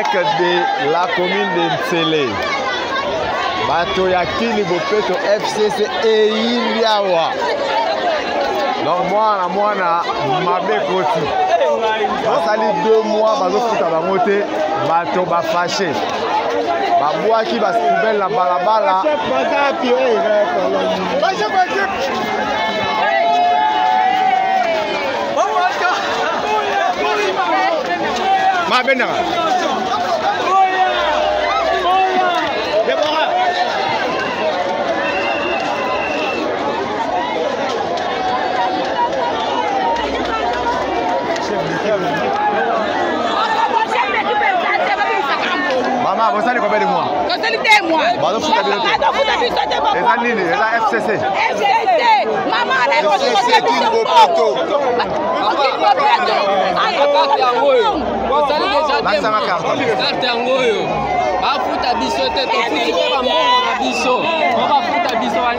direct de la commune de Nsele. Bato ya Kini Bopeto FCC et Iliawa. Donc moi mabe koti. Ça sali 2 mois bazo futa bango te bato ba fâché. Ba bois qui va se poubelle la balabala. Ma benna. Maman, vous allez combien de mois? Vous allez 2 mois. Vous allez FCC. FCC. Maman, elle est FCC qui vous plateau.